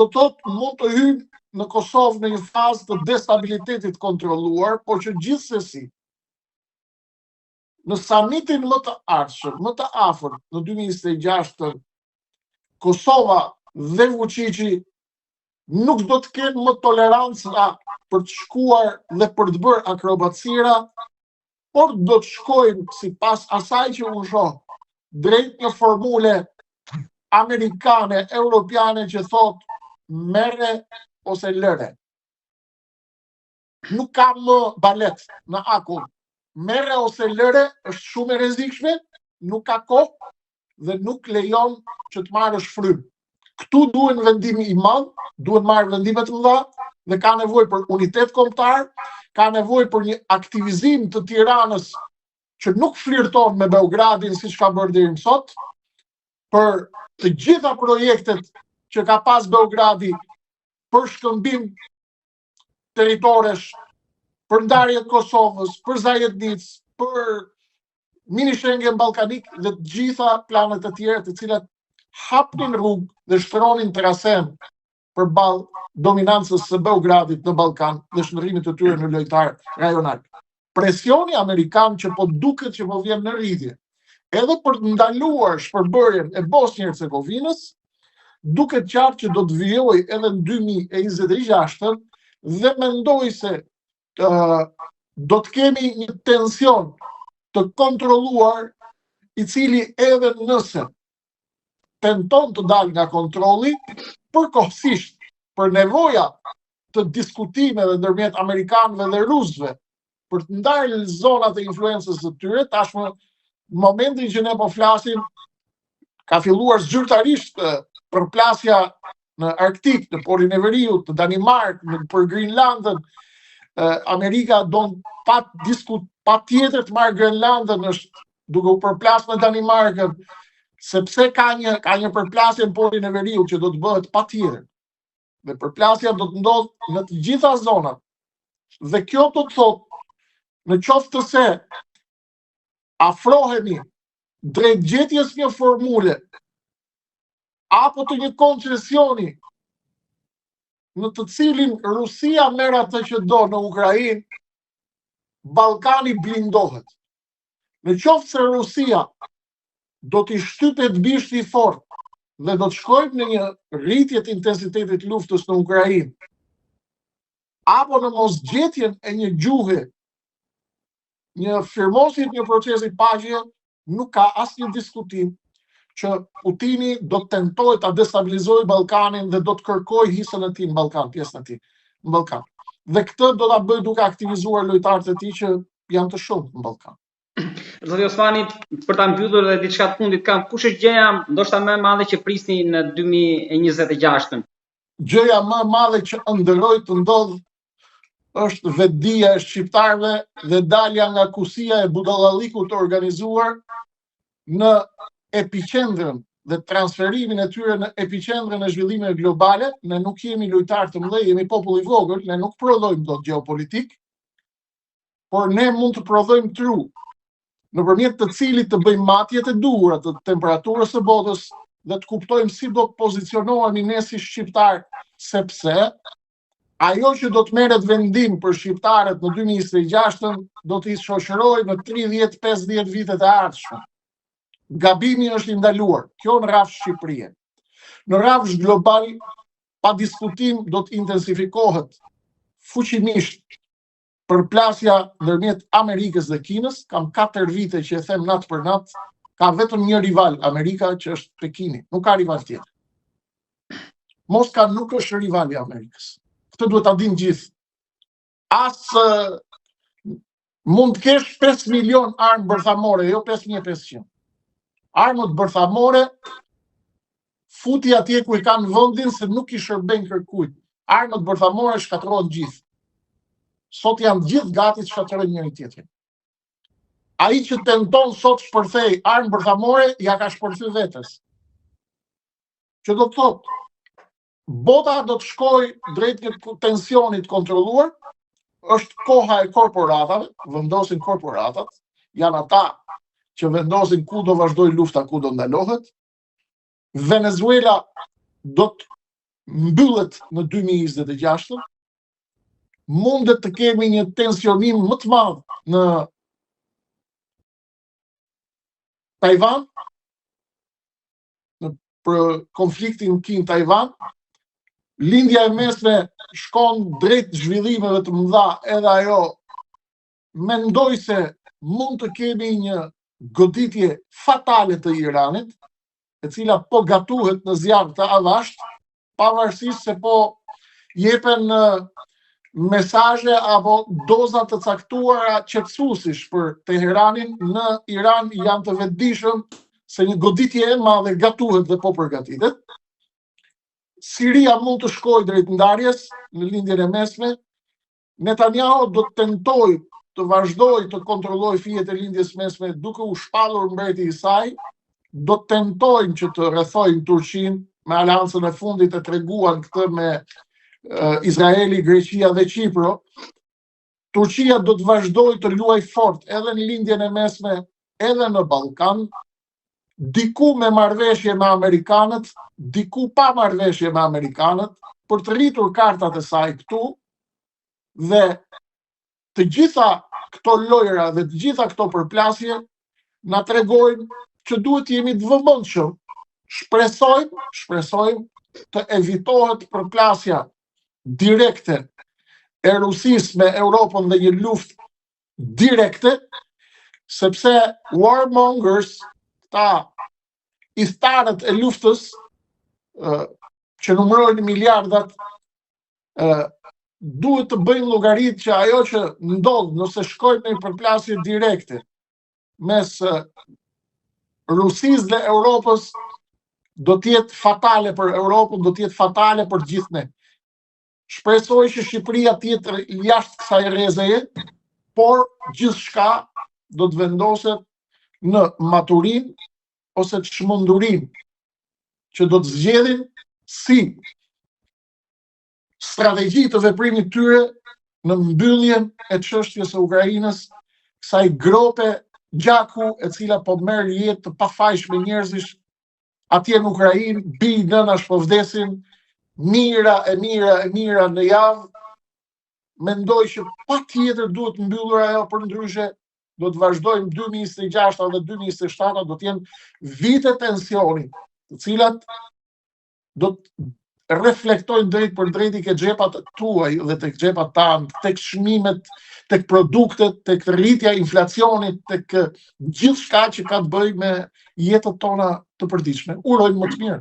do të thotë mund të hyjë në Kosovë në një fazë të destabilitetit kontrolluar, por që gjithsesi në samitin më të ardhshëm, më të afërt në 2026, Kosova dhe Vučići nuk do të kenë më tolerancë për të shkuar dhe për të bërë akrobacira, por do të shkojnë sipas asaj që unë shoh drejt një formule amerikane, europiane që thotë merre ose lëre. Nuk ka më balet në akull. Merre ose lëre është shumë e rrezikshme, nuk ka kohë dhe nuk lejon që të marrësh frymë. Këtu duhen vendimi i madh, duhet marrë vendime të mëdha dhe ka nevojë për unitet kombëtar, ka nevojë për një aktivizim të Tiranës që nuk flirton me Beogradin siç ka bërë deri më sot, për të gjitha projektet që ka pas Beogradi për shkëmbim territoresh, për ndarje të Kosovës, për Zajednicë, për mini Schengen ballkanik dhe të gjitha planet e tjera të cilat hapnin rrugë dhe shtronin trasen përballë dominancës së Beogradit në Ballkan dhe shndërrimit të tyre në lojtar rajonal. Presioni amerikan që po duket që po vjen në rritje, edhe për të ndaluar shpërbërjen e Bosnjë-Hercegovinës, duket qartë që do të vijojë edhe në 2026 dhe mendoj se do të kemi një tension të kontrolluar i cili edhe nëse tenton të dalë nga kontrolli, përkohësisht për nevoja të diskutimeve ndërmjet amerikanëve dhe rusëve për të ndarë zonat e influencës së tyre, tashmë në momentin që ne po flasim, ka filluar zyrtarisht përplasja në Arktik, në Polin e Veriut, në Danimark, për Grenlandën. Amerika do pa tjetër të marrë Grenlandën, është duke u përplasur në Danimarkën, sepse ka një përplasje në Polin e Veriut që do të bëhet pa tjetër. Dhe përplasja do të ndodhë në të gjitha zonat. Dhe kjo do të thotë, në qoftë të se afrohemi drejt gjetjes një formule apo të një koncesioni në të cilin Rusia merr atë që do në Ukrainë, Ballkani blindohet. Në qoftë se Rusia do t'i shtypet bishti fort dhe do të shkojmë në një rritje të intensitetit luftës në Ukrainë, apo në mosgjetjen e një gjuhe, një firmosje të një procesi paqe, nuk ka asnjë diskutim që Putini do të tentojë ta destabilizojë Ballkanin dhe do të kërkojë hisën e tij në Ballkan, pjesën e tij në Ballkan. Dhe këtë do ta bëjë duke aktivizuar lojtarët e tij që janë të shumtë në Ballkan. Zoti Osmani, për ta mbyllur edhe diçka të fundit kam, kush është gjëja ndoshta më e madhe që prisni në 2026-ën? Gjëja më e madhe që ëndërroi të ndodh është vetdia e shqiptarëve dhe dalja nga kusia e budallallikut të organizuar në epicendrën dhe transferimin e tyre në epicendrën e zhvillimeve globale. Ne nuk jemi lojtarë të mëdhenj, jemi popull i vogël, ne nuk prodhojmë dot gjeopolitik, por ne mund të prodhojmë tru, nëpërmjet të cilit të bëjmë matjet e duhura të temperaturës së botës dhe të kuptojmë si do të pozicionohemi ne si shqiptar, sepse ajo që do të merret vendim për shqiptarët në 2026 do t'i shoqërojë në 30-50 vitet e ardhshme. Gabimi është i ndaluar, kjo në rrafsh Shqipërie. Në rrafsh global, pa diskutim do të intensifikohet fuqimisht përplasja ndërmjet Amerikës dhe Kinës. Kam 4 vite që e them natë për natë, ka vetëm një rival, Amerika, që është Pekini, nuk ka rival tjetër. Moska nuk është rivali i Amerikës. Këtë duhet ta dinë gjithë. Mund të kesh 5 milion armë bërthamore, jo 5500. Armët bërthamore futi atje ku i kanë vendin se nuk i shërben kërkujt. Armët bërthamore shkatërrohen gjithë. Sot janë gjithë gati të shkatërrojnë njëri tjetrin. Ai që tenton sot shpërthej armë bërthamore, ja ka shpërthy vetes. Që do të thotë, bota do të shkojë drejt një tensioni të kontrolluar, është koha e korporatave, vendosin korporatat, janë ata që vendosin ku do vazhdoj lufta, ku do ndalohet. Venezuela do të mbyllet në 2026, mundet të kemi një tensionim më të madh në Taiwan, për konfliktin Kinë-Taiwan. Lindja e mesme shkon drejt zhvillimeve të mëdha, edhe ajo mendoj se mund të kemi një goditje fatale të Iranit, e cila po gatuhet në zjarr të avasht, pavarësisht se po jepen mesazhe apo doza të caktuara qetësuesish për Teheranin. Në Iran janë të vetëdijshëm se një goditje e madhe gatuhet dhe po përgatitet. Siria mund të shkojë drejt ndarjes në lindjen e mesme. Netanyahu do të tentojë të vazhdojë të kontrollojë fijet e lindjes mesme duke u shpallur mbreti i saj. Do të tentojnë që të rrethojnë Turqinë me aleancën e fundit e treguan këtë me Izraeli, Greqia dhe Qipro. Turqia do të vazhdojë të luajë fort edhe në lindjen e mesme, edhe në Ballkan, diku me marrëveshje me amerikanët, diku pa marrëveshje me amerikanët, për të rritur kartat e saj këtu, dhe të gjitha këto lojra dhe të gjitha këto përplasje na tregojnë që duhet jemi të vëmendshëm. Shpresojmë të evitohet përplasja direkte e Rusisë me Europën dhe një luftë direkte, sepse warmongers, ta idhtarët e luftës, që numërojnë miliardat, duhet të bëjnë llogaritë që ajo që ndodh nëse shkojnë në një përplasje direkte mes Rusisë dhe Europës, do të jetë fatale për Europën, do të jetë fatale për gjithë ne. Shpresoj që Shqipëria të jetë jashtë kësaj rrezeje, por gjithçka do të vendoset në maturinë ose të çmendurinë që do të zgjedhin si strategji të veprimit tyre në mbylljen e çështjes së Ukrainës, kësaj grope gjaku e cila po merr jetë të pafajshme njerëzish atje në Ukrainë, bij nënash po vdesin, mira në javë. Mendoj që patjetër duhet mbyllur ajo, përndryshe do të vazhdojmë 2026 dhe 2027, do të jenë vite tensioni, të cilat do të reflektojnë drejt për drejt i ke xhepat tuaj dhe tek xhepat tanë, tek çmimet, tek produktet, tek rritja e inflacionit, tek gjithçka që ka të bëjë me jetën tona të përditshme. Urojmë më të mirë.